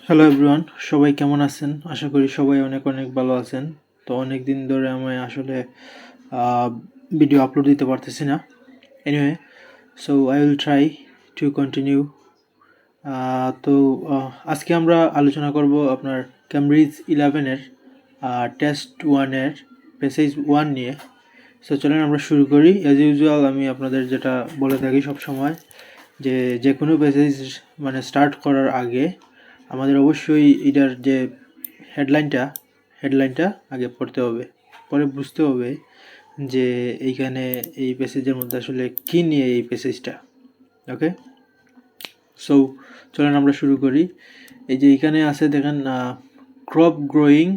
Hello everyone, সবাই কেমন আছেন? আশা করি সবাই অনেক অনেক ভালো আছেন। তো অনেক দিন ধরে আমি আসলে ভিডিও আপলোড দিতে পারতেছি না। Anyway, so I will try to continue. তো আজকে আমরা আলোচনা করব আপনার ক্যামব্রিজ 11-এর টেস্ট 1-এর প্যাসেজ 1 নিয়ে। সো চলেন আমরা শুরু করি। অ্যাজ ইউজুয়াল আমি আপনাদের যেটা বলে থাকি সব সময়, যে কোনো প্যাসেজ মানে স্টার্ট করার আগে আমাদের অবশ্যই এটার যে হেডলাইনটা আগে পড়তে হবে, পরে বুঝতে হবে যে এইখানে এই প্যাসেজের মধ্যে আসলে কী নিয়ে এই প্যাসেজটা। ওকে, সো চলেন আমরা শুরু করি। এই যে এখানে আছে দেখেন, ক্রপ গ্রোয়িং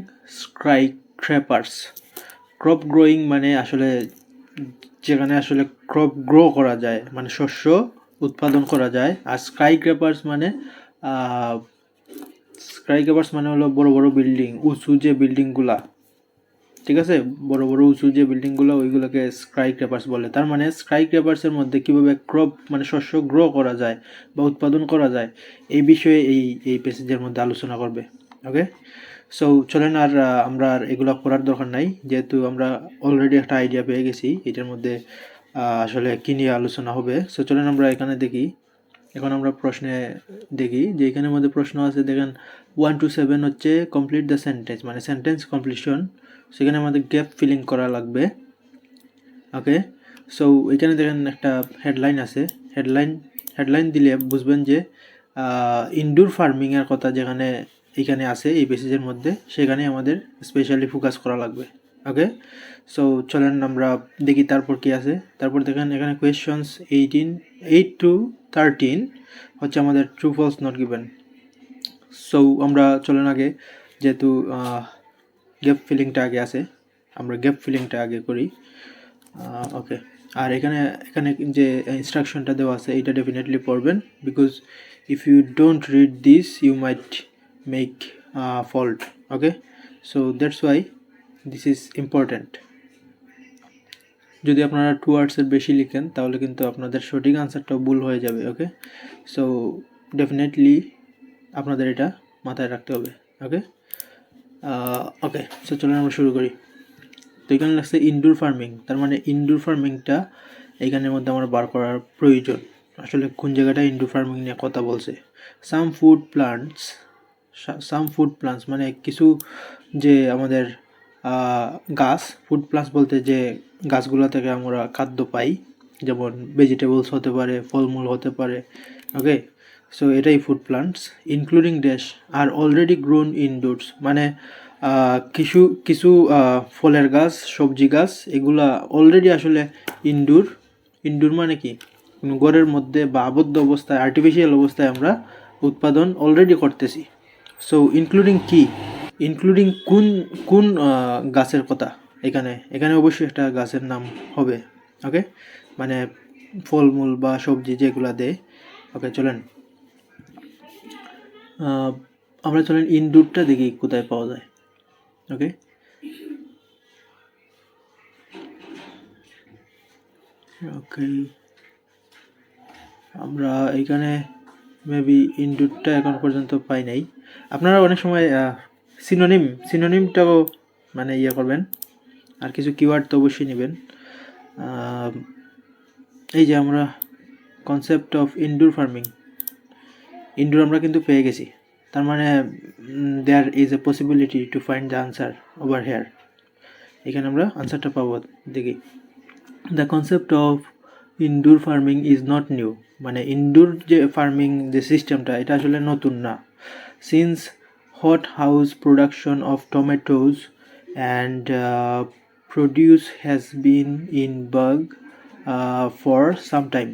স্কাইক্র্যাপার্স। ক্রপ গ্রোয়িং মানে আসলে যেখানে আসলে ক্রপ গ্রো করা যায়, মানে শস্য উৎপাদন করা যায়। আর স্কাইক্র্যাপার্স মানে হলো বড় বড় বিল্ডিং, উঁচু যে বিল্ডিংগুলা, ঠিক আছে, বড় বড় উঁচু যে বিল্ডিংগুলো ওইগুলোকে স্কাইক্র্যাপার্স বলে। তার মানে স্কাইক্র্যাপার্সের মধ্যে কীভাবে ক্রপ মানে শস্য গ্রো করা যায় বা উৎপাদন করা যায় এই বিষয়ে এই প্যাসেজের মধ্যে আলোচনা করবে। ওকে, সো চলেন আমরা আর এগুলো পড়ার দরকার নাই, যেহেতু আমরা অলরেডি একটা আইডিয়া পেয়ে গেছি এটার মধ্যে আসলে কী নিয়ে আলোচনা হবে। সো চলেন আমরা এখানে দেখি। এখন আমরা প্রশ্নে দেখি যে এখানের মধ্যে প্রশ্ন আছে দেখেন 1 to 7 হচ্ছে কমপ্লিট দ্য সেন্টেন্স, মানে সেন্টেন্স কমপ্লিশন। সেখানে আমাদের গ্যাপ ফিলিং করা লাগবে। ওকে, সো এখানে দেখেন একটা হেডলাইন আছে। হেডলাইন দিলে বুঝবেন যে ইনডোর ফার্মিংয়ের কথা যেখানে এখানে আছে এই প্যাসেজের মধ্যে, সেখানে আমাদের স্পেশালি ফোকাস করা লাগবে। ওকে, সো চলেন আমরা দেখি তারপর কি আছে। তারপর দেখেন এখানে কোয়েশ্চনস 8 to 13 হচ্ছে আমাদের true false not given. So আমরা চলেন আগে, যেহেতু গ্যাপ ফিলিংটা আগে আছে, আমরা গ্যাপ ফিলিংটা আগে করি। ওকে, আর এখানে এখানে যে ইনস্ট্রাকশনটা দেওয়া আছে এটা ডেফিনেটলি পড়বেন, because if you don't read this you might make fault. Okay, so that's why this is important. যদি আপনারা 2 ওয়ার্ডসের বেশি লিখেন তাহলে কিন্তু আপনাদের সঠিক আনসারটাও ভুল হয়ে যাবে। ওকে, সো ডেফিনেটলি আপনাদের এটা মাথায় রাখতে হবে। ওকে, ওকে, সো চলুন আমরা শুরু করি। তো এখানে লাগছে ইনডোর ফার্মিং, তার মানে ইনডোর ফার্মিংটা এইখানের মধ্যে আমার বার করার প্রয়োজন। আসলে কোন জায়গাটা ইনডোর ফার্মিং নিয়ে কথা বলছে। সাম ফুড প্লান্টস মানে কিছু যে আমাদের গাছ, ফুড প্লান্টস বলতে যে গাছগুলো থেকে আমরা খাদ্য পাই, যেমন ভেজিটেবলস হতে পারে, ফলমূল হতে পারে। ওকে, সো এটাই ফুড প্লান্টস ইনক্লুডিং ড্যাশ আর অলরেডি গ্রোন ইনডোরস, মানে কিছু কিছু ফলের গাছ, সবজি গাছ, এগুলা অলরেডি আসলে ইনডোর মানে কি কোনো ঘরের মধ্যে বা আবদ্ধ অবস্থায়, আর্টিফিশিয়াল অবস্থায় আমরা উৎপাদন অলরেডি করতেছি। সো ইনক্লুডিং কোন কোন গাছের কথা এখানে এখানে অবশ্যই একটা গাছের নাম হবে। ওকে, মানে ফলমূল বা সবজি যেগুলা দেয়। ওকে, চলেন আমরা ইনডোরটা দেখি কোথায় পাওয়া যায়। ওকে, ওকে, আমরা এখানে মেবি ইনডোরটা এখন পর্যন্ত পাই নাই। আপনারা অনেক সময় সিনোনিমটাও মানে করবেন, আর কিছু কিওয়ার্ড তো অবশ্যই নেবেন। এই যে আমরা concept of indoor farming, indoor আমরা কিন্তু পেয়ে গেছি, তার মানে there is a possibility to find the answer over here. এখানে আমরা আনসারটা পাবো। দেখি, the concept of indoor farming is not new, মানে ইনডোর যে ফার্মিং যে সিস্টেমটা এটা আসলে নতুন না। Since hot house production of tomatoes and produce has been in vogue for some time,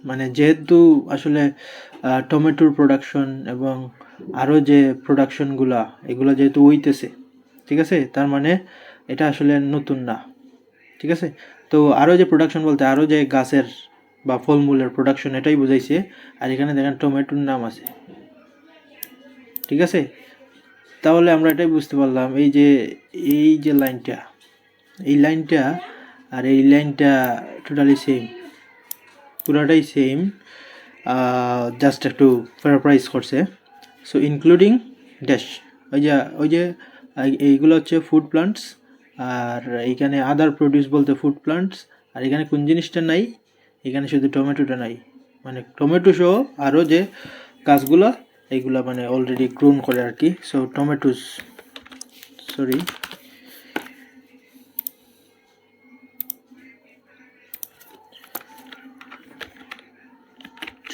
মানে যেহেতু আসলে টমেটোর প্রোডাকশন এবং আরও যে প্রোডাকশনগুলা এগুলো যেহেতু হইতেছে, ঠিক আছে, তার মানে এটা আসলে নতুন না। ঠিক আছে, তো আরও যে প্রোডাকশন বলতে আরও যে গাছের বা ফলমূলের প্রোডাকশন এটাই বুঝাইছে। আর এখানে দেখেন টমেটোর নাম আছে। ঠিক আছে, তাহলে আমরা এটাই বুঝতে পারলাম এই যে লাইনটা, এই লাইনটা আর এই লাইনটা টোটালি সেম, পুরাটাই সেম, জাস্ট একটু প্যারাফ্রাইজ করছে। সো ইনক্লুডিং ড্যাশ ওই যে এইগুলো হচ্ছে ফুড প্লান্টস, আর এইখানে আদার প্রোডিউস বলতে ফুড প্লান্টস, আর এখানে কোন জিনিসটা নাই, এখানে শুধু টমেটোটা নাই, মানে টমেটো সহ আরও যে গাছগুলা এইগুলা মানে অলরেডি গ্রোন করে আর কি। সো টমেটোস, সরি,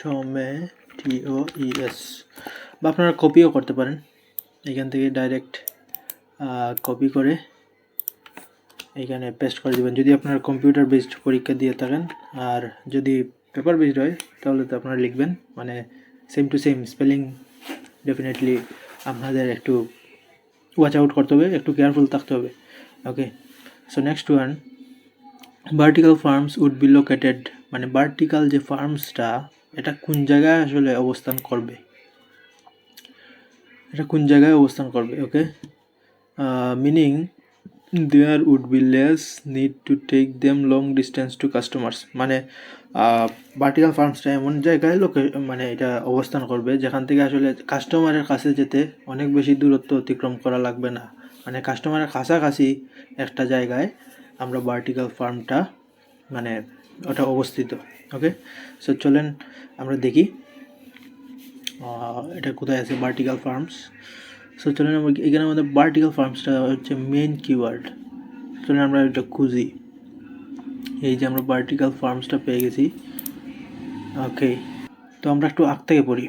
TOMETOES, বা আপনারা কপিও করতে পারেন, এখান থেকে ডাইরেক্ট কপি করে এখানে পেস্ট করে দেবেন যদি আপনার কম্পিউটার বেসড পরীক্ষা দিয়ে থাকেন। আর যদি পেপার বেসড হয় তাহলে তো আপনারা লিখবেন মানে same to same spelling, definitely আপনাদের একটু ওয়াচ আউট করতে হবে, একটু কেয়ারফুল থাকতে হবে। Okay, so next one, vertical farms would be located, মানে ভার্টিক্যাল যে ফার্মসটা এটা কোন জায়গায় আসলে অবস্থান করবে, এটা কোন জায়গায় অবস্থান করবে। Okay, meaning there would be less need to take them long distance to customers, মানে ভার্টিক্যাল ফার্মসটা এমন জায়গায় মানে এটা অবস্থান করবে যেখান থেকে আসলে কাস্টমারের কাছে যেতে অনেক বেশি দূরত্ব অতিক্রম করা লাগবে না, মানে কাস্টমারের কাছাকাছি একটা জায়গায় আমরা ভার্টিক্যাল ফার্মটা মানে ওটা অবস্থিত। ওকে, সো চলেন আমরা দেখি এটা কোথায় আছে ভার্টিক্যাল ফার্মস। সো চলেন আমরা এখানে আমাদের ভার্টিক্যাল ফার্মসটা হচ্ছে মেইন কিওয়ার্ড, চলেন আমরা এটা খুঁজি। এই যে আমরা ভার্টিক্যাল ফার্মসটা পেয়ে গেছি। ওকে, তো আমরা একটু আগ থেকে পড়ি।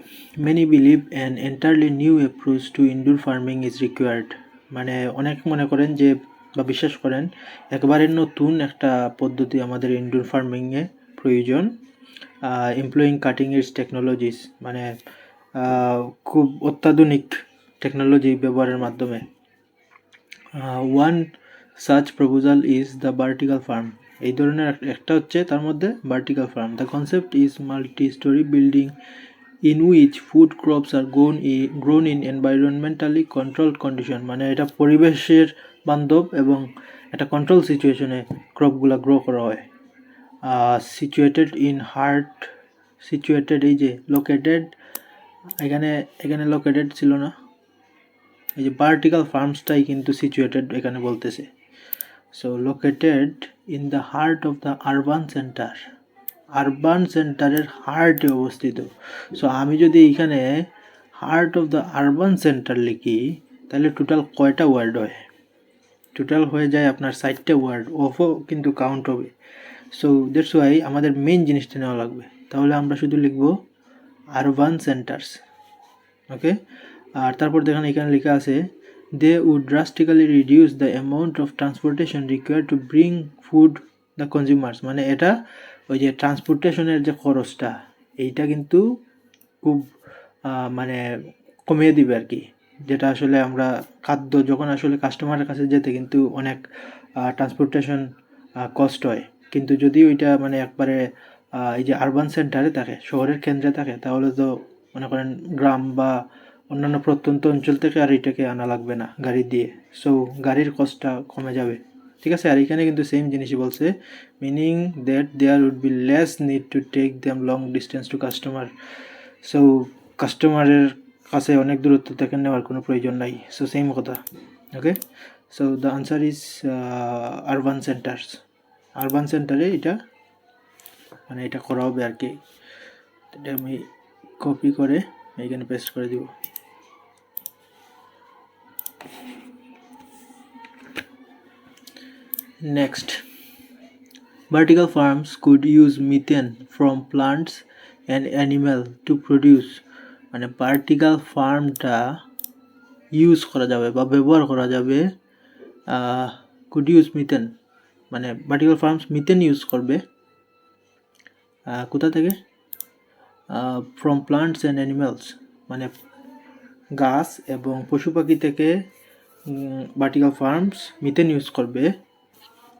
Many believe an entirely new approach to indoor farming is required, মানে অনেক মনে করেন যে বা বিশ্বাস করেন একবারে নতুন একটা পদ্ধতি আমাদের ইনডোর ফার্মিংয়ে প্রয়োজন, এমপ্লয়িং কাটিং এজ টেকনোলজিস, মানে খুব অত্যাধুনিক টেকনোলজি ব্যবহারের মাধ্যমে। One such proposal is the vertical farm, এই ধরনের একটা হচ্ছে তার মধ্যে vertical farm. The concept is multi story building in which food crops are grown in environmentally controlled condition, মানে এটা পরিবেশের বান্ধব এবং একটা কন্ট্রোল সিচুয়েশনে ক্রপগুলো গ্রো করা হয়। সিচুয়েটেড এই যে লোকেটেড, এখানে লোকেটেড ছিল না, এই যে ভার্টিক্যাল ফার্মসটাই কিন্তু সিচুয়েটেড এখানে বলতেছে। So located in the heart of the urban centre, urban সেন্টারের হার্টে অবস্থিত। সো আমি যদি এখানে heart of the urban centre লিখি তাহলে টোটাল কয়টা ওয়ার্ড হয়, টোটাল হয়ে যায় আপনার 60টা ওয়ার্ড, অফও কিন্তু কাউন্ট হবে। সো দ্যাটস ওয়াই আমাদের মেইন জিনিসটা নেওয়া লাগবে, তাহলে আমরা শুধু লিখব আরবান সেন্টার্স। ওকে, আর তারপর দেখেন এখানে লেখা আছে they would drastically reduce the amount of transportation required to bring food the consumers, মানে এটা ওই যে ট্রান্সপোর্টেশনের যে খরচটা এইটা কিন্তু খুব মানে কমিয়ে দিবে আর কি, যেটা আসলে আমরা খাদ্য যখন আসলে কাস্টমারের কাছে যেতে কিন্তু অনেক ট্রান্সপোর্টেশন কস্ট হয়, কিন্তু যদি ওইটা মানে একবারে এই যে আরবান সেন্টারে থাকে, শহরের কেন্দ্রে থাকে, তাহলে তো মনে করেন গ্রাম বা অন্যান্য প্রত্যন্ত অঞ্চল থেকে আর এটাকে আনা লাগবে না গাড়ি দিয়ে, সো গাড়ির কস্টটা কমে যাবে। ঠিক আছে, আর এখানে কিন্তু সেম জিনিসই বলছে, meaning that there would be less need to take them long distance to customer, so কাস্টমারের কাছে অনেক দূরত্ব থেকে নেওয়ার কোনো প্রয়োজন নাই। সো সেম কথা। Okay, so the answer is urban centres, urban সেন্টারে এটা মানে এটা করা হবে আর কি। এটা আমি কপি করে এখানে পেস্ট করে দিব। Next, vertical farms could use methane from plants and animal to produce, মানে ভার্টিক্যাল ফার্মটা ইউজ করা যাবে বা ব্যবহার করা যাবে, কুড ইউজ মিথেন, মানে ভার্টিক্যাল ফার্মস মিথেন ইউজ করবে কোথা থেকে, ফ্রম প্লান্টস অ্যান্ড অ্যানিমালস, মানে গাছ এবং পশু পাখি থেকে ভার্টিক্যাল ফার্মস মিথেন ইউজ করবে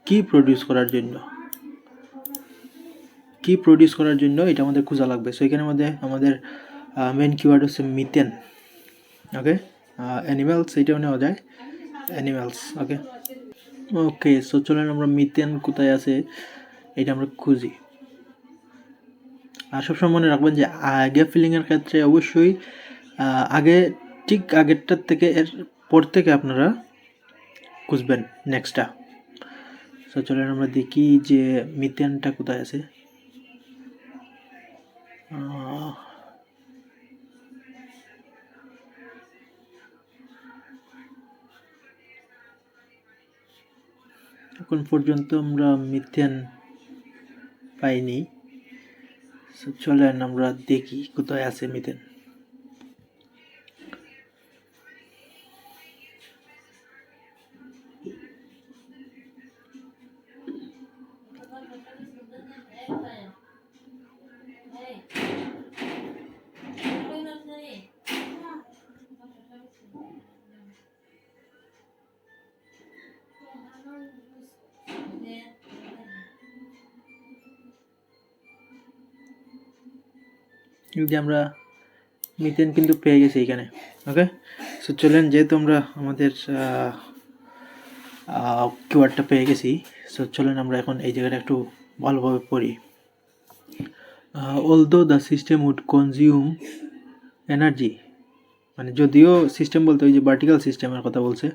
কি প্রডিউস করার জন্য, কি প্রডিউস করার জন্য এটা আমাদের খোঁজা লাগবে। সো এখানের মধ্যে আমাদের মেন কিওয়ার্ড হচ্ছে মিথেন। ওকে, অ্যানিমালস এটাও নেওয়া যায়, অ্যানিমালস। ওকে ওকে, সো চলেন আমরা মিথেন কোথায় আছে এটা আমরা খুঁজি। আর সবসময় মনে রাখবেন যে গ্যাপ ফিলিংয়ের ক্ষেত্রে অবশ্যই আগে ঠিক আগেরটার থেকে এর পর থেকে আপনারা খুঁজবেন নেক্সটটা। সো চলেন আমরা দেখি যে মিথেনটা কোথায় আছে। এখন পর্যন্ত আমরা মিথেন পাইনি। সো চলেন আমরা দেখি কোথায় আছে মিথেন। যে আমরা মিথেন কিন্তু পেয়ে গেছি এখানে। ওকে, সো চলেন, যেহেতু আমরা আমাদের কিওয়ার্ডটা পেয়ে গেছি, সো চলেন আমরা এখন এই জায়গাটা একটু ভালোভাবে পড়ি। Although the system would consume energy, মানে যদিও সিস্টেম বলতে ওই যে ভার্টিক্যাল সিস্টেমের কথা বলছে,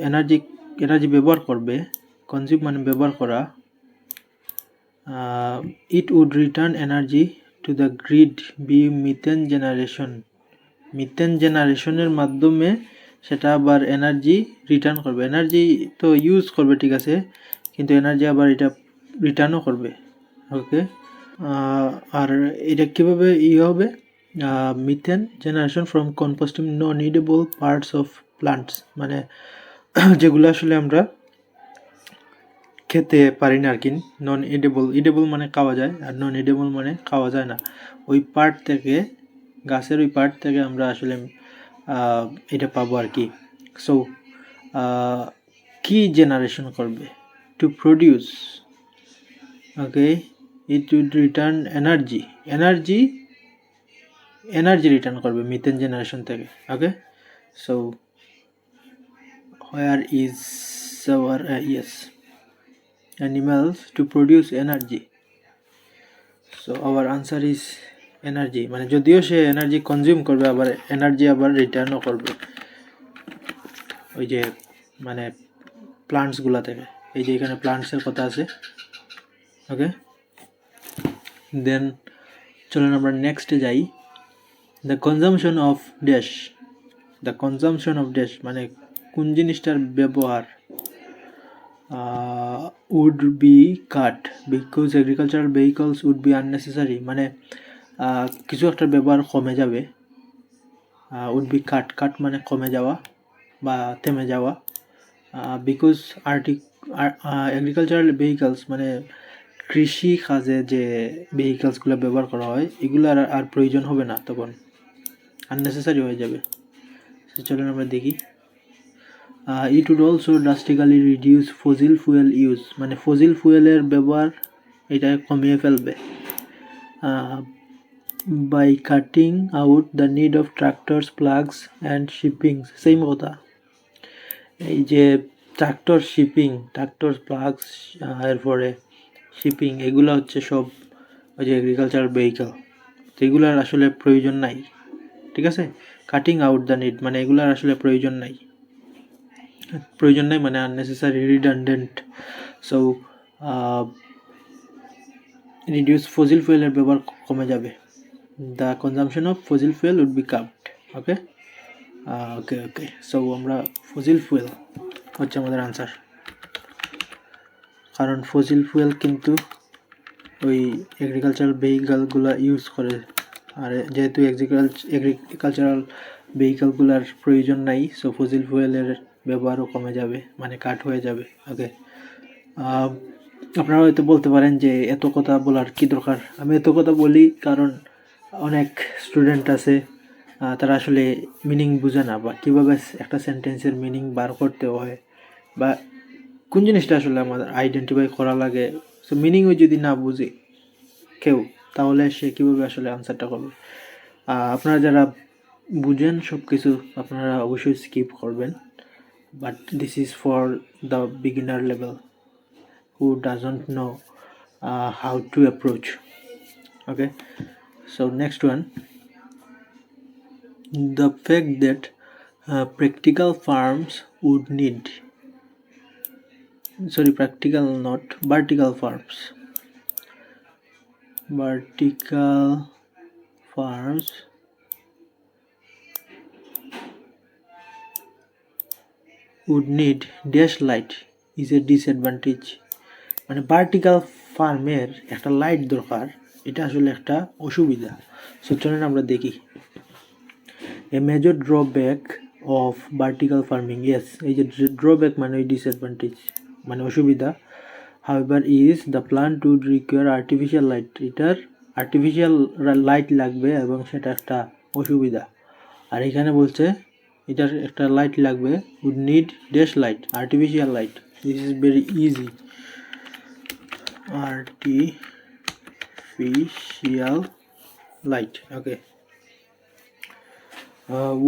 এনার্জি ব্যবহার করবে, কনজিউম মানে ব্যবহার করা, it would return energy to the grid be methane generation, methane জেনারেশনের মাধ্যমে সেটা আবার এনার্জি রিটার্ন করবে। এনার্জি তো ইউজ করবে ঠিক আছে, কিন্তু এনার্জি আবার এটা রিটার্নও করবে। ওকে, আর এটা কীভাবে হবে, methane generation from composting non edible parts of plants, মানে যেগুলো আসলে আমরা খেতে পারি না আর কি। নন ইডেবল মানে খাওয়া যায়, আর নন ইডেবল মানে খাওয়া যায় না। ওই পার্ট থেকে, গাছের ওই পার্ট থেকে আমরা আসলে এটা পাবো আর কি। সো কি জেনারেশন করবে, to produce, okay, it would return energy return করবে মিথেন জেনারেশন থেকে। Okay, so where is our yes animals to produce energy, so our answer is energy, মানে যদিও সে এনার্জি কনজিউম করবে, আবার এনার্জি আবার রিটার্নও করবে ওই যে মানে প্লান্টসগুলা থেকে। এই যে এখানে প্লান্টসের কথা আছে। ওকে, দেন চলেন আমরা নেক্সটে যাই। দ্য কনজামশন অফ ড্যাশ, মানে কোন জিনিসটার ব্যবহার would be cut because agricultural vehicles would be unnecessary, মানে কিছু একটা ব্যবহার কমে যাবে। would be cut মানে কমে যাওয়া বা থেমে যাওয়া, বিকজ এগ্রিকালচারাল ভেহিকলস মানে কৃষি কাজে যে ভেহিকলসগুলো ব্যবহার করা হয় এগুলোর আর প্রয়োজন হবে না, তখন আননেসেসারি হয়ে যাবে। চলুন আমরা দেখি। It would also drastically reduce fossil fuel use, মানে ফসিল ফুয়েলের ব্যবহার এটা কমিয়ে ফেলবে। By cutting out the need of tractors, plugs and shipping, same কথা। এই যে ট্রাক্টর প্লাগস, এরপরে শিপিং, এগুলো হচ্ছে সব ওই যে এগ্রিকালচার ভেহিকল, তো এগুলার আসলে প্রয়োজন নাই। ঠিক আছে, কাটিং আউট দ্য নিড মানে এগুলার আসলে প্রয়োজন নাই মানে unnecessary, redundant. So reduce fossil ফুয়েলের ব্যবহার কমে যাবে। The consumption of fossil fuel would be capped. Okay, so আমরা ফসিল ফুয়েল হচ্ছে আমাদের আনসার, কারণ ফসিল ফুয়েল কিন্তু ওই এগ্রিকালচারাল ভেহিকলগুলো ইউজ করে, আর যেহেতু এগ্রিকালচারাল ভেহিকলগুলোর প্রয়োজন নাই, সো ফসিল ফুয়েলের ব্যবহারও কমে যাবে, মানে কাট হয়ে যাবে। ওকে, আপনারা হয়তো বলতে পারেন যে এত কথা বলার কি দরকার। আমি এত কথা বলি কারণ অনেক স্টুডেন্ট আছে তারা আসলে মিনিং বুঝে না, বা কীভাবে একটা সেন্টেন্সের মিনিং বার করতে হয়, বা কোন জিনিসটা আসলে আমাদের আইডেন্টিফাই করা লাগে। সো মিনিংও যদি না বুঝে কেউ, তাহলে সে কীভাবে আসলে আনসারটা করবে। আপনারা যারা বুঝেন সব কিছু আপনারা অবশ্যই স্কিপ করবেন, but this is for the beginner level who doesn't know how to approach. Okay, so next one, the fact that practical farms would need, practical not vertical farms, vertical farms would need dash light is a disadvantage. মানে vertical ফার্মের একটা light দরকার, এটা আসলে একটা অসুবিধা। So চলেন আমরা দেখি। A major drawback of vertical farming, yes, এই যে ড্রব্যাক মানে ওই ডিসঅ্যাডভান্টেজ মানে অসুবিধা। However is the plant would require artificial light, এটার আর্টিফিশিয়াল লাইট লাগবে এবং সেটা একটা অসুবিধা। আর এখানে বলছে এটার একটা লাইট লাগবে, would need dash light, artificial light. This is very easy, artificial light. Okay.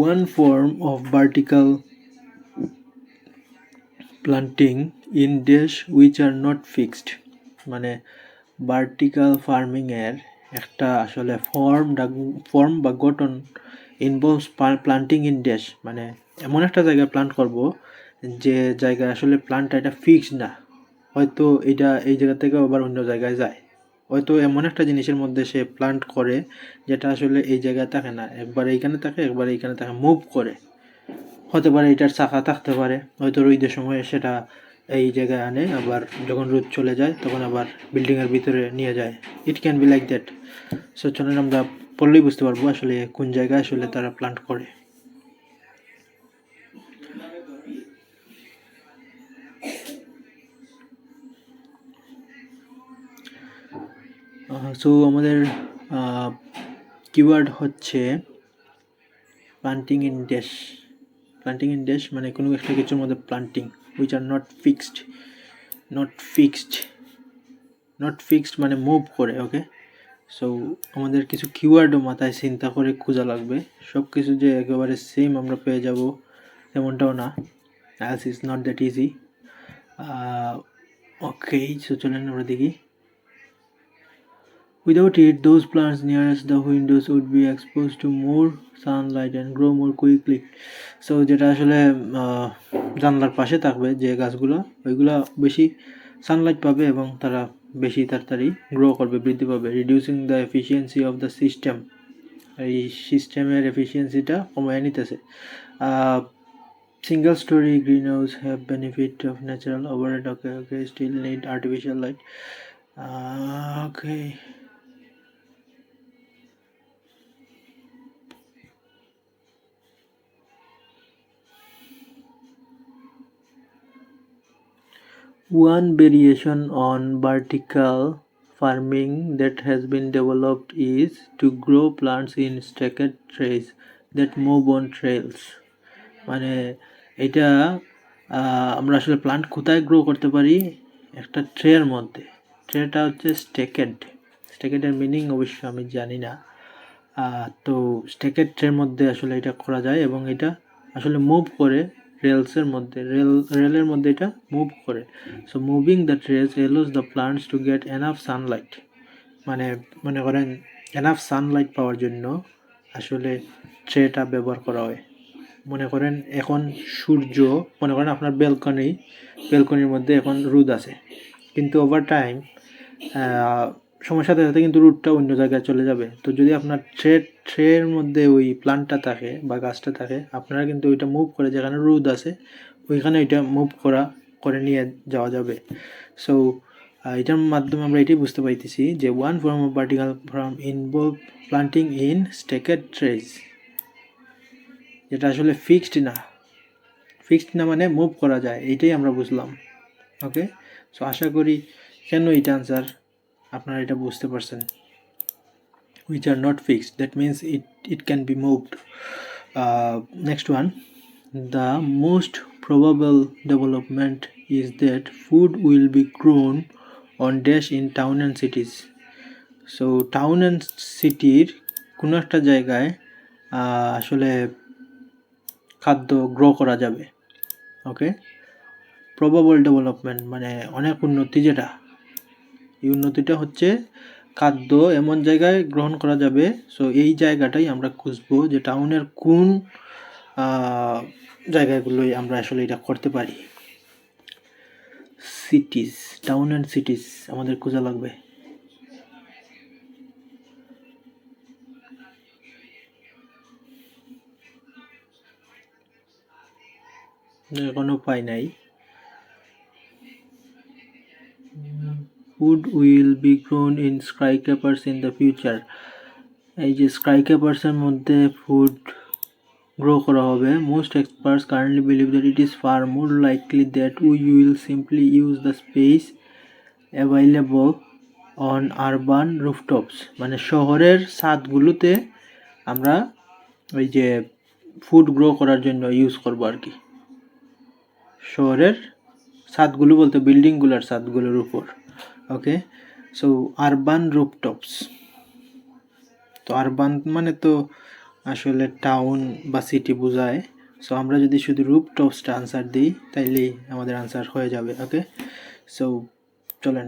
One form of vertical planting in dash which are not fixed, মানে ভার্টিক্যাল ফার্মিং এর একটা আসলে ফর্ম বা গঠন ইনভলভস প্লান্টিং ইন ড্যাশ, মানে এমন একটা জায়গায় প্লান্ট করব যে জায়গায় আসলে প্লান্টটা এটা ফিক্সড না, হয়তো এটা এই জায়গা থেকে আবার অন্য জায়গায় যায়, হয়তো এমন একটা জিনিসের মধ্যে সে প্লান্ট করে যেটা আসলে এই জায়গায় থাকে না, একবার এইখানে থাকে একবার এইখানে থাকে, মুভ করে। হতে পারে এটার শাখা থাকতে পারে, হয়তো রোদের সময় সেটা এই জায়গায় আনে, আবার যখন রোদ চলে যায় তখন আবার বিল্ডিংয়ের ভিতরে নিয়ে যায়। ইট can be like that. So চলেন আমরা পড়লেই বুঝতে পারবো আসলে কোন জায়গায় আসলে তারা প্লান্ট করে। সো আমাদের কিওয়ার্ড হচ্ছে planting in dash. Planting in dash মানে কোনো একটা কিছুর মধ্যে planting which are not fixed মানে মুভ করে। ওকে, সো আমাদের কিছু কিওয়ার্ডও মাথায় চিন্তা করে খোঁজা লাগবে, সব কিছু যে একেবারে সেম আমরা পেয়ে যাব এমনটাও না, as is not that easy. Okay, so চলেন আমরা দেখি। Without it, those plants nearest the windows would be exposed to more sunlight and grow more quickly. So যেটা আসলে জানলার পাশে থাকবে যে গাছগুলো, ওইগুলা বেশি সানলাইট পাবে এবং তারা বেশি তাড়াতাড়ি গ্রো করবে, বৃদ্ধি পাবে। Reducing the efficiency of the system, এই সিস্টেমের এফিসিয়েন্সিটা কমায় নিতেছে। Single story greenhouse have benefit of natural overhead. Okay, still need artificial light. Okay. One variation on vertical farming that has been developed is to grow plants in stacked trays that move on trails. মানে এটা আমরা আসলে plant কোথায় grow করতে পারি, একটা ট্রের মধ্যে। ট্রেটা হচ্ছে স্টেকেডের মিনিং অবশ্য আমি জানি না। তো স্টেকেড ট্রের মধ্যে আসলে এটা করা যায় এবং এটা আসলে মুভ করে রেলের মধ্যে এটা মুভ করে। So moving the trays allows the plants to get enough sunlight, মানে মনে করেন এনাফ সানলাইট পাওয়ার জন্য আসলে ট্রেটা ব্যবহার করা হয়। মনে করেন এখন সূর্য, মনে করেন আপনার ব্যালকনির মধ্যে এখন রোদ আছে, কিন্তু ওভার টাইম সময়ের সাথে সাথে কিন্তু রুটটা অন্য জায়গায় চলে যাবে। তো যদি আপনার ট্রের মধ্যে ওই প্লান্টটা থাকে বা গাছটা থাকে, আপনারা কিন্তু ওইটা মুভ করে, যেখানে রোদ আছে ওইখানে ওইটা মুভ করে নিয়ে যাওয়া যাবে। সো এটার মাধ্যমে আমরা এটাই বুঝতে পাইতেছি যে one form of vertical farm involve planting in stacked trays, যেটা আসলে ফিক্সড না মানে মুভ করা যায়, এইটাই আমরা বুঝলাম। ওকে, সো আশা করি কেন এটা আনসার আপনারা এটা বুঝতে পারছেন। which are not fixed, that means it can be moved. Next one, the most probable development is that food will be grown on dash in town and cities. So town and cityর কোনো একটা জায়গায় আসলে খাদ্য grow করা যাবে। ওকে, probable development মানে অনেক উন্নতি, যেটা এই উন্নতিটা হচ্ছে খাদ্য এমন জায়গায় গ্রহণ করা যাবে। সো এই জায়গাটাই আমরা খুঁজবো যে টাউনের কোন জায়গাগুলোই আমরা আসলে এটা করতে পারি। সিটিজ, টাউন অ্যান্ড সিটিজ আমাদের খোঁজা লাগবে। কোনো উপায় নাই। Food will be grown in skyscrapers in the future. এই যে স্কাইক্র্যাপার্সের মধ্যে ফুড গ্রো করা হবে। Most experts currently believe that it is far more likely that we will simply use the space available on urban rooftops. মানে শহরের ছাদগুলোতে আমরা ওই যে ফুড গ্রো করার জন্য ইউজ করবো আর কি। শহরের ছাদগুলো বলতে বিল্ডিংগুলোর ছাদগুলোর উপর। ওকে, সো আরবান রুফটপস। তো আরবান মানে তো আসলে টাউন বা সিটি বোঝায়। সো আমরা যদি শুধু রুফটপসটা আনসার দিই তাইলেই আমাদের আনসার হয়ে যাবে। ওকে, সো চলেন,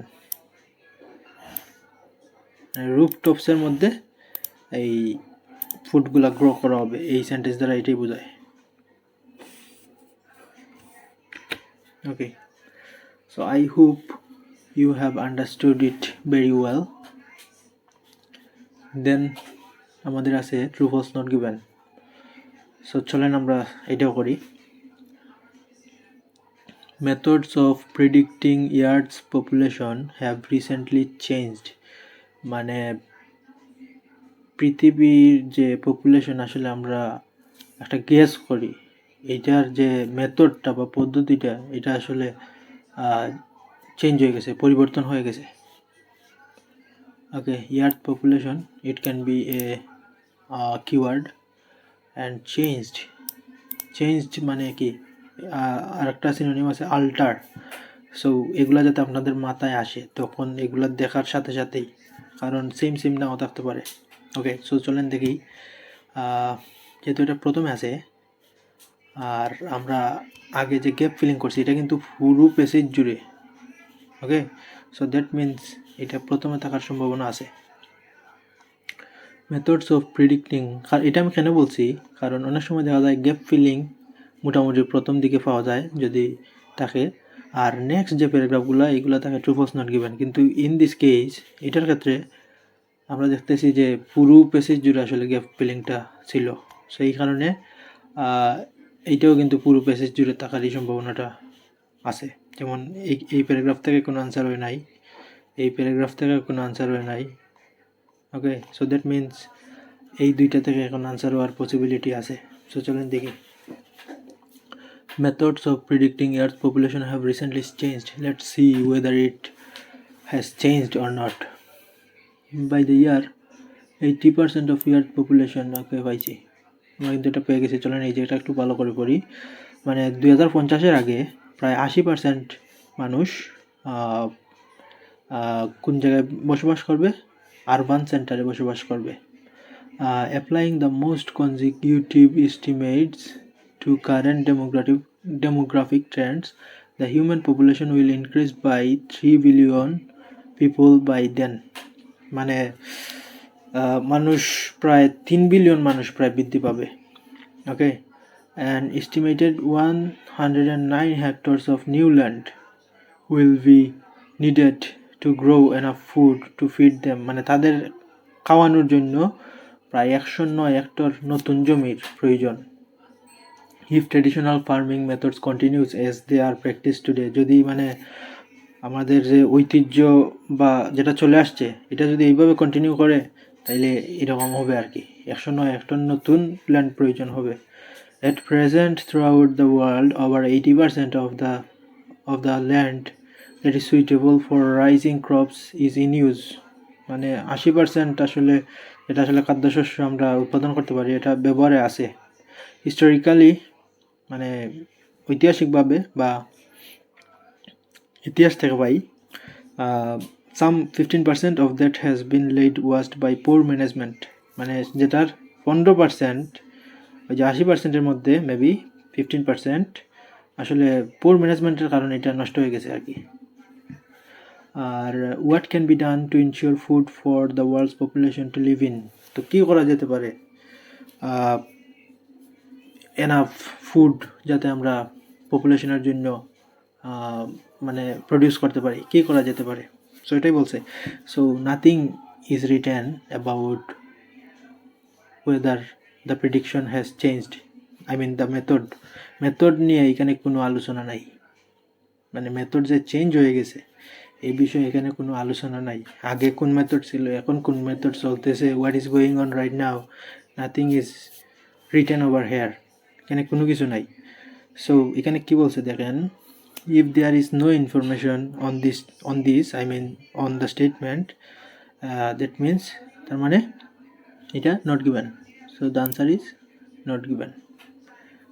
রুফটপসের মধ্যে এই ফুডগুলা গ্রো করা হবে, এই সেন্টেন্স দ্বারা এটাই বোঝায়। ওকে, so I hope you have understood it very well. Then আমাদের আছে true false not given. So চলেন আমরা এটাও করি। Methods of predicting Earth's population have recently changed. মানে পৃথিবীর যে পপুলেশন আসলে আমরা একটা গেস করি, এইটার যে মেথডটা বা পদ্ধতিটা এটা আসলে চেঞ্জ হয়ে গেছে, পরিবর্তন হয়ে গেছে। Okay, earth population, it can be a keyword. And changed মানে কি, আর একটা সিনোনিম আছে আল্টার। সো এগুলা যাতে আপনাদের মাথায় আসে তখন এগুলা দেখার সাথে সাথেই, কারণ সেম নাও থাকতে পারে। ওকে, সো চলেন দেখি। যেহেতু এটা প্রথমে আছে আর আমরা আগে যে গ্যাপ ফিলিং করছি এটা কিন্তু পুরো পেসেজ জুড়ে। ওকে, সো দ্যাট মিনস এটা প্রথমে থাকার সম্ভাবনা আছে। মেথডস অফ প্রিডিক্টিং, এটা আমি কেন বলছি, কারণ অনেক সময় দেখা যায় গ্যাপ ফিলিং মোটামুটি প্রথম দিকে পাওয়া যায় যদি থাকে, আর নেক্সট যে প্যারাগ্রাফগুলো এগুলো থাকে ট্রু ফলস নট গিভেন। কিন্তু ইন দিস কেস এটার ক্ষেত্রে আমরা দেখতেছি যে পুরো পেসেজ জুড়ে আসলে গ্যাপ ফিলিংটা ছিল। সেই কারণে এইটাও কিন্তু পুরো পেসেজ জুড়ে থাকারই সম্ভাবনাটা আছে। যেমন এই প্যারাগ্রাফ থেকে কোনো আনসার হয় নাই, এই প্যারাগ্রাফ থেকে কোনো আনসার হয় নাই। ওকে, সো দ্যাট মিনস এই দুইটা থেকে এখন আনসার হওয়ার পসিবিলিটি আছে। সো চলেন দেখি। Methods of predicting Earth's population have recently changed. Let's see whether it has changed or not. By the year 80% of Earth population, ওকে পাইছি, আমরা কিন্তু এটা পেয়ে গেছি। চলেন এই যে এটা একটু ভালো করে পড়ি। মানে 2050-এর আগে প্রায় 80% মানুষ কোন জায়গায় বসবাস করবে, আরবান সেন্টারে বসবাস করবে। Applying the most consecutive estimates to current demographic trends, the human population will increase by 3 billion people by then. মানে মানুষ প্রায় 3 বিলিয়ন মানুষ প্রায় বৃদ্ধি পাবে। ওকে, and estimated 109 hectares of new land will be needed to grow enough food to feed them. মানে তাদের খাওয়ানোর জন্য প্রায় 109 হেক্টর নতুন জমির প্রয়োজন। If traditional farming methods continues as they are practiced today, যদি মানে আমাদের যে ঐতিহ্য বা যেটা চলে আসছে এটা যদি এইভাবে কন্টিনিউ করে তাইলে এরকম হবে আর কি, 109 হেক্টর নতুন ল্যান্ড প্রয়োজন হবে। At present throughout the world over 80% of the land that is suitable for rising crops is in use. মানে 80% আসলে এটা আসলে খাদ্যশস্য আমরা উৎপাদন করতে পারি এটা ব্যবহারে আছে। হিস্টোরিক্যালি মানে ঐতিহাসিকভাবে বা ইতিহাস থেকে পাই, some 15% of that has been laid waste by poor management. মানে যেটার 15%, ওই যে 80%-এর মধ্যে মেবি 15% আসলে পোর ম্যানেজমেন্টের কারণে এটা নষ্ট হয়ে গেছে আর কি। আর what can be done to ensure food for the world's population to live in, তো কী করা যেতে পারে এনাফ ফুড যাতে আমরা পপুলেশনের জন্য মানে প্রডিউস করতে পারি, কী করা যেতে পারে। সো এটাই বলছে। So nothing is written about whether the prediction has changed, I mean the method নিয়ে এখানে কোনো আলোচনা নাই, মানে মেথড যে চেঞ্জ হয়ে গেছে এই বিষয়ে এখানে কোনো আলোচনা নাই। আগে কোন মেথড ছিল, এখন কোন মেথড চলতেছে, what is going on right now, nothing is written over here, এখানে কোনো কিছু নাই। সো এখানে কি বলছে দেখেন, if there is no information on this I mean on the statement, that means তার মানে এটা not given. So the answer is not given.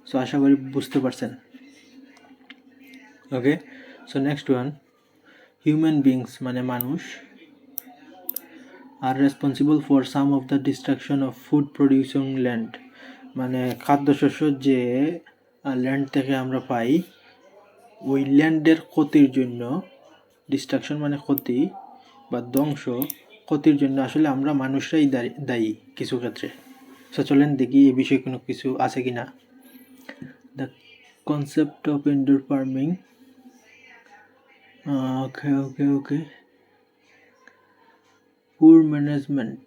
So আশা করি বুঝতে পারছেন। Okay, so next one, human beings মানে মানুষ আর responsible for some of the destruction of food producing land, মানে খাদ্যশস্য যে ল্যান্ড থেকে আমরা পাই ওই ল্যান্ডের ক্ষতির জন্য, ডিস্ট্রাকশন মানে ক্ষতি বা ধ্বংস, ক্ষতির জন্য আসলে আমরা মানুষরাই দায়ী কিছু ক্ষেত্রে। সো চলেন দেখি এই বিষয়ে কোনো কিছু আছে কি না। The concept of indoor farming, okay poor management,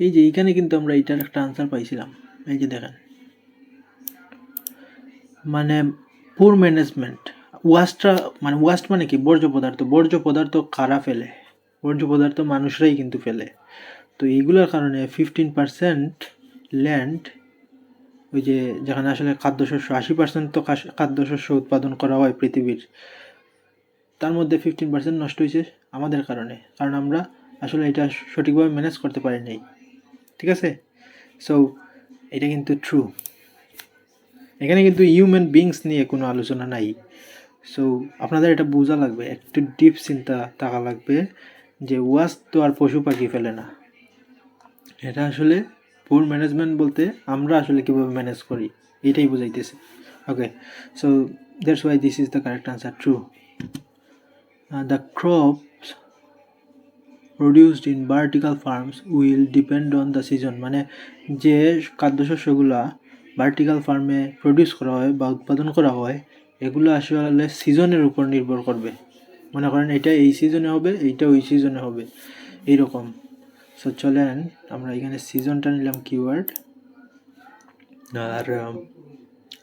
এই যে এইখানে কিন্তু আমরা এটার একটা আনসার পাইছিলাম, এই যে দেখেন, মানে পুর ম্যানেজমেন্ট, ওয়াস্ট মানে কি, বর্জ্য পদার্থ কারা ফেলে, বর্জ্য পদার্থ মানুষরাই কিন্তু ফেলে। তো এইগুলোর কারণে 15% ল্যান্ড, ওই যে যেখানে আসলে খাদ্যশস্য 80% তো খাদ্যশস্য উৎপাদন করা হয় পৃথিবীর, তার মধ্যে 15% নষ্ট হয়েছে আমাদের কারণে, কারণ আমরা আসলে এটা সঠিকভাবে ম্যানেজ করতে পারি নাই। ঠিক আছে, সো এটা কিন্তু ট্রু, এখানে কিন্তু হিউম্যান বিংস নিয়ে কোনো আলোচনা নাই। সো আপনাদের এটা বোঝা লাগবে, একটু ডিপ চিন্তা থাকা লাগবে যে ওয়াস্ট তো আর পশু পাখি ফেলে না, এটা আসলে পুর ম্যানেজমেন্ট বলতে আমরা আসলে কীভাবে ম্যানেজ করি এটাই বোঝাইতেছে। Okay, so that's why this is the correct answer, true. The crops produced in vertical farms will depend on the season, মানে যে খাদ্যশস্যগুলা ভার্টিক্যাল ফার্মে প্রডিউস করা হয় বা উৎপাদন করা হয় এগুলো আসলে সিজনের উপর নির্ভর করবে। মনে করেন এটা এই সিজনে হবে, এইটা ওই সিজনে হবে, এইরকম। সো চলেন আমরা এখানে সিজনটা নিলাম কিওয়ার্ড, আর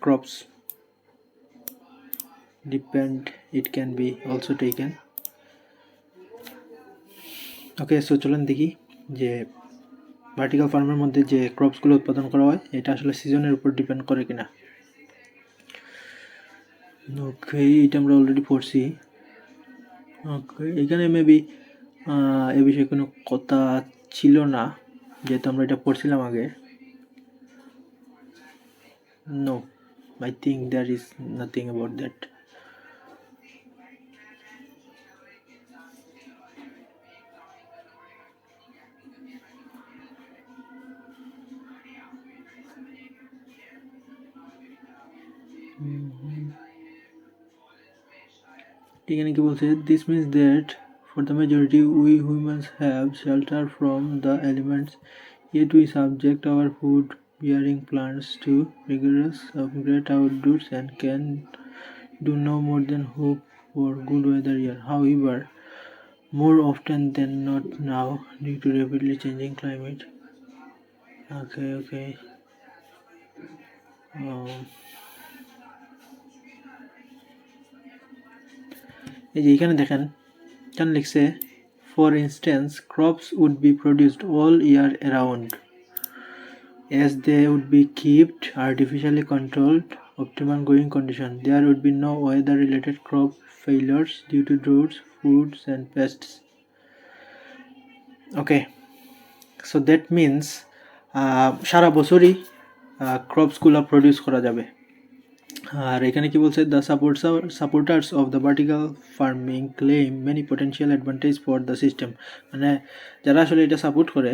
crops depend it can be also taken. Okay, so চলেন দেখি যে ভার্টিক্যাল ফার্মের মধ্যে যে ক্রপসগুলো উৎপাদন করা হয় এটা আসলে সিজনের উপর ডিপেন্ড করে কিনা। ওকে, এটা আমরা অলরেডি পড়ছি। ওকে, এখানে মেবি এ বিষয়ে কোনো কথা ছিল না, যেহেতু আমরা এটা পড়ছিলাম আগে। No, I think there is nothing about that. এখানে কি বলছে, this means that for the majority we humans have shelter from the elements, yet we subject our food bearing plants to rigorous upgrade outdoors and can do no more than hope for good weather here. However, more often than not now, due to rapidly changing climate. Okay. এই যে এখানে দেখেন কেন লিখছে, for instance crops would be produced all year around as they would be kept artificially controlled optimum growing condition. There would be no weather related crop failures due to droughts, floods and pests. Okay, so that means সারা বছরই ক্রপসগুলো produce করা যাবে। আর এখানে কি বলছে, the supporters of the vertical farming claim many potential advantage for the system, মানে যারা আসলে এটা সাপোর্ট করে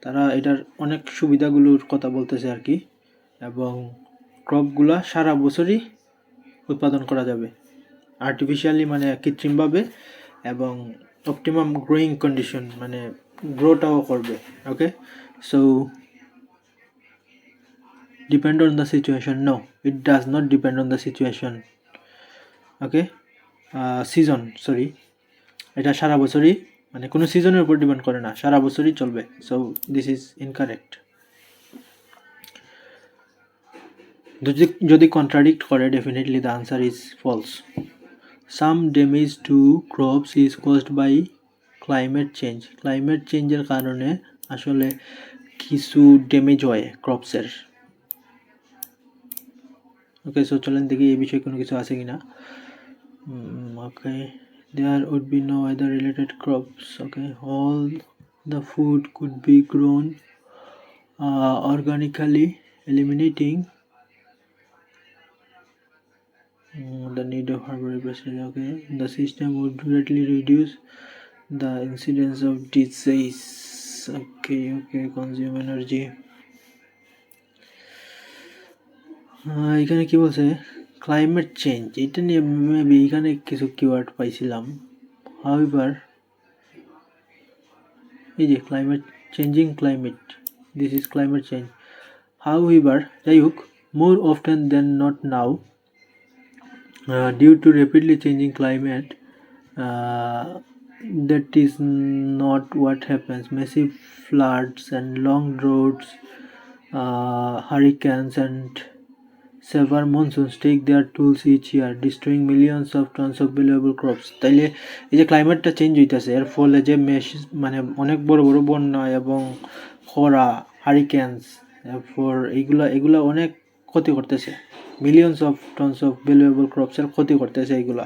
তারা এটার অনেক সুবিধাগুলোর কথা বলতেছে আর কি, এবং ক্রপগুলা সারা বছরই উৎপাদন করা যাবে। আর্টিফিশিয়ালি মানে কৃত্রিমভাবে, এবং অপটিমাম গ্রোয়িং কন্ডিশন মানে গ্রোটাও করবে। ওকে, so depend on the situation, no, it does not depend on the situation. Okay, season, sorry, এটা সারা বছরই মানে কোনো সিজনের উপর ডিপেন্ড করে না, সারা বছরই চলবে। So this is incorrect. যদি কন্ট্রাডিক্ট করে, definitely the answer is false. Some damage to crops is caused by climate change. Climate চেঞ্জের কারণে আসলে কিছু ড্যামেজ হয় ক্রপসের। ওকে, সো চলেন দেখি এই বিষয়ে কোনো কিছু আছে কিনা। ওকে, there would be no other related crops. Okay, all the food could be grown organically, eliminating the need of herbicide pesticide. Okay, the system would greatly reduce the incidence of disease. Okay, consume energy. এখানে কি বলছে, climate change, এটা নিয়ে maybe এখানে কিছু keyword পাইছিলাম। However, এই যে climate, changing climate, this is climate change. However, যাই হোক, more often than not now, due to rapidly changing climate, that is not what happens. Massive floods and long droughts, hurricanes and severe monsoons take their tolls each year, destroying millions of tons of valuable crops. তাইলে এই যে ক্লাইমেটটা change হইতেছে, এর ফলে যে মানে অনেক বড় বড় বন্যা এবং খরা, হারিকেনস, এরপর এগুলা অনেক ক্ষতি করতেছে, millions of tons of valuable ক্রপসের ক্ষতি করতেছে এগুলা।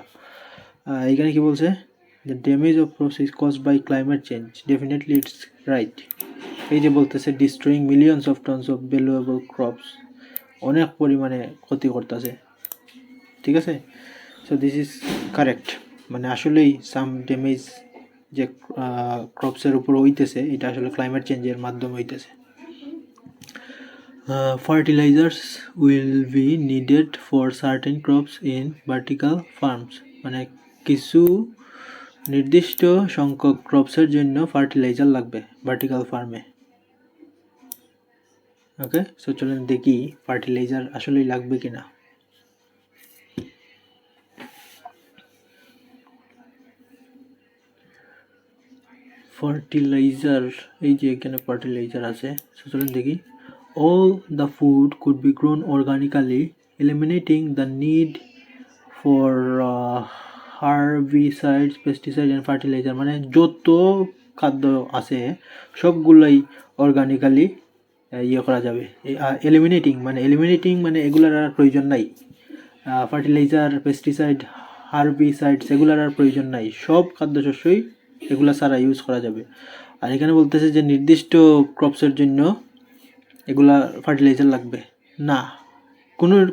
এখানে কি বলছে, the damage of crops is caused by climate change. Definitely it's right. এই যে বলতেছে destroying millions of tons of valuable crops, অনেক পরিমাণে ক্ষতি করতেছে, ঠিক আছে। সো দিস ইজ কারেক্ট, মানে আসলেই সাম ড্যামেজ যে ক্রপসের উপর হইতেছে, এটা আসলে ক্লাইমেট চেঞ্জের মাধ্যমে হইতেছে। Fertilizers will be needed for certain crops in vertical farms, মানে কিছু নির্দিষ্ট সংখ্যক ক্রপসের জন্য ফার্টিলাইজার লাগবে ভার্টিক্যাল ফার্মে। ওকে, সো চলেন দেখি ফার্টিলাইজার আসলেই লাগবে কিনা। ফার্টিলাইজার, এই যে এখানে ফার্টিলাইজার আছে, সো চলেন দেখি। All the food could be grown organically, eliminating the need for herbicides, pesticides and fertilizer, মানে যত খাদ্য আছে সবগুলোই অর্গানিক্যালি ইয়ে করা যাবে। এলিমিনেটিং মানে এগুলার আর প্রয়োজন নাই, ফার্টিলাইজার, পেস্টিসাইড, হার্বিসাইডস এগুলার আর প্রয়োজন নাই, সব খাদ্যশস্যই এগুলা ছাড়া ইউজ করা যাবে। আর এখানে বলতেছে যে নির্দিষ্ট ক্রপসের জন্য এগুলা ফার্টিলাইজার লাগবে না,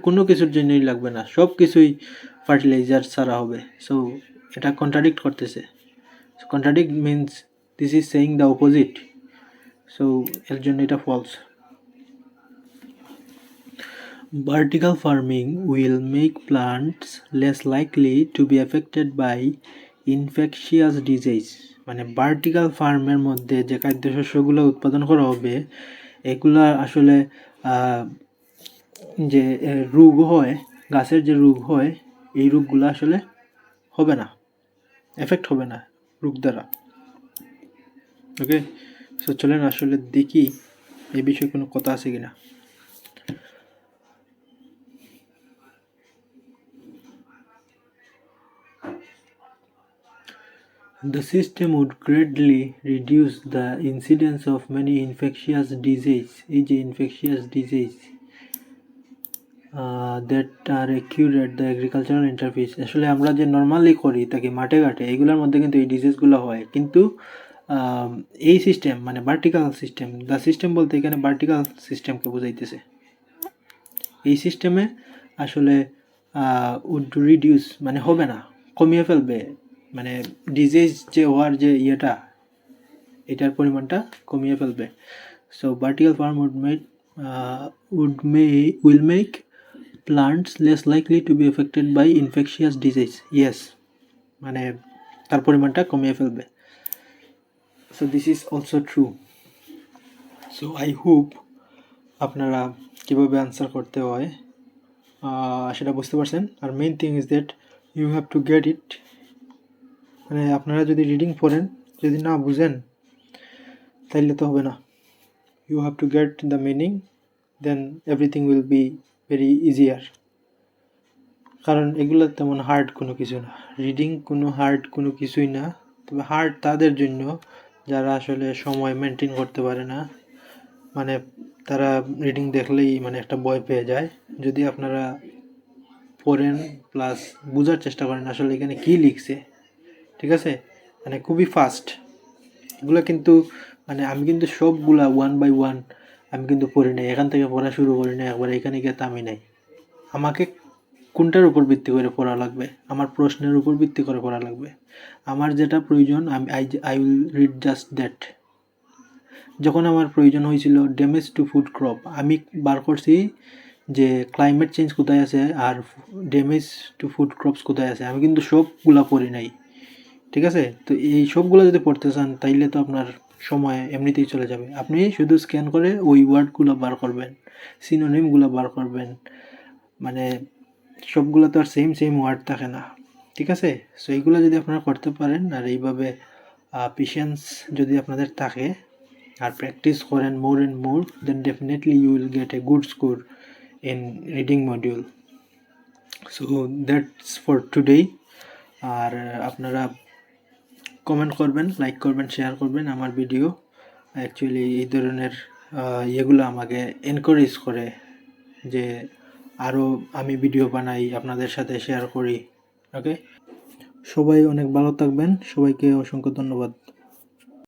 কোনো কিছুর জন্যই লাগবে না, সব কিছুই ফার্টিলাইজার ছাড়া হবে। সো এটা কন্ট্রাডিক্ট করতেছে। Contradict means this is saying the opposite, so এর জন্য এটা false. Vertical farming will make plants less likely to be affected by infectious disease, মানে ভার্টিক্যাল ফার্মের মধ্যে যে খাদ্যশস্যগুলো উৎপাদন করা হবে এগুলা আসলে যে রোগ হয়, গাছের যে রোগ হয়, এই রোগগুলো আসলে হবে না, এফেক্ট হবে না রোগ দ্বারা। ওকে, সো চলেন আসলে দেখি এই বিষয়ে কোনো কথা আছে কিনা। The system would greatly reduce the incidence of many infectious disease, এই যে infectious disease that are occurred at the agricultural interface, আসলে আমরা যে নর্মালি করি তাকে মাঠে ঘাটে, এগুলোর মধ্যে কিন্তু এই ডিজিজগুলো হয়, কিন্তু এই সিস্টেম মানে ভার্টিক্যাল সিস্টেম, দ্য সিস্টেম বলতে এখানে ভার্টিক্যাল সিস্টেমকে বোঝাইতেছে। এই সিস্টেমে আসলে উড রিডিউস মানে হবে না, কমিয়ে ফেলবে, মানে ডিজিজ যে হওয়ার যে ইয়েটা, এটার পরিমাণটা কমিয়ে ফেলবে। So vertical farm will make plants less likely to be affected by infectious disease. Yes, মানে তার পরিমাণটা কমিয়ে ফেলবে। So this is also true. So I hope আপনারা কীভাবে আনসার করতে হয় সেটা বুঝতে পারছেন। আর main thing is that you have to get it. মানে আপনারা যদি রিডিং পড়েন, যদি না বুঝেন তাইলে তো হবে না। You have to get the meaning, then everything will be very easier. কারণ এগুলো তেমন হার্ড কোনো কিছু না, রিডিং কোনো হার্ড কোনো কিছুই না। তবে হার্ড তাদের জন্য যারা আসলে সময় মেনটেন করতে পারে না, মানে তারা রিডিং দেখলেই মানে একটা ভয় পেয়ে যায়। যদি আপনারা পড়েন প্লাস বোঝার চেষ্টা করেন আসলে এখানে কী লিখছে, ঠিক আছে, মানে খুবই ফাস্ট এগুলো কিন্তু। মানে আমি কিন্তু সবগুলা 1 বাই 1 আমি কিন্তু পড়ি নাই, এখান থেকে পড়া শুরু করি না একবার এখানে গিয়ে থামি নাই। আমাকে কোনটার উপর ভিত্তি করে পড়া লাগবে, আমার প্রশ্নের উপর ভিত্তি করে পড়া লাগবে। আমার যেটা প্রয়োজন I will read just that. যখন আমার প্রয়োজন হয়েছিল ড্যামেজ টু ফুড ক্রপ, আমি বার করছি যে ক্লাইমেট চেঞ্জ কোথায় আছে আর ড্যামেজ টু ফুড ক্রপস কোথায় আছে। আমি কিন্তু সবগুলা পড়ি নাই, ঠিক আছে। তো এই সবগুলো যদি পড়তে চান তাইলে তো আপনার সময় এমনিতেই চলে যাবে। আপনি শুধু স্ক্যান করে ওই ওয়ার্ডগুলো বার করবেন, সিনোনিমগুলো বার করবেন। মানে সবগুলো তো আর সেম ওয়ার্ড থাকে না, ঠিক আছে। সো এইগুলো যদি আপনারা করতে পারেন আর এইভাবে পেশেন্স যদি আপনাদের থাকে আর প্র্যাকটিস করেন more and more, then definitely you will get a good score in reading module. So that's for today. আর আপনারা কমেন্ট করবেন, লাইক করবেন, শেয়ার করবেন আমার ভিডিও। অ্যাকচুয়ালি এই ধরনের ইয়েগুলো আমাকে এনকারেজ করে যে আরও আমি ভিডিও বানাই, আপনাদের সাথে শেয়ার করি। ওকে, সবাই অনেক ভালো থাকবেন, সবাইকে অসংখ্য ধন্যবাদ।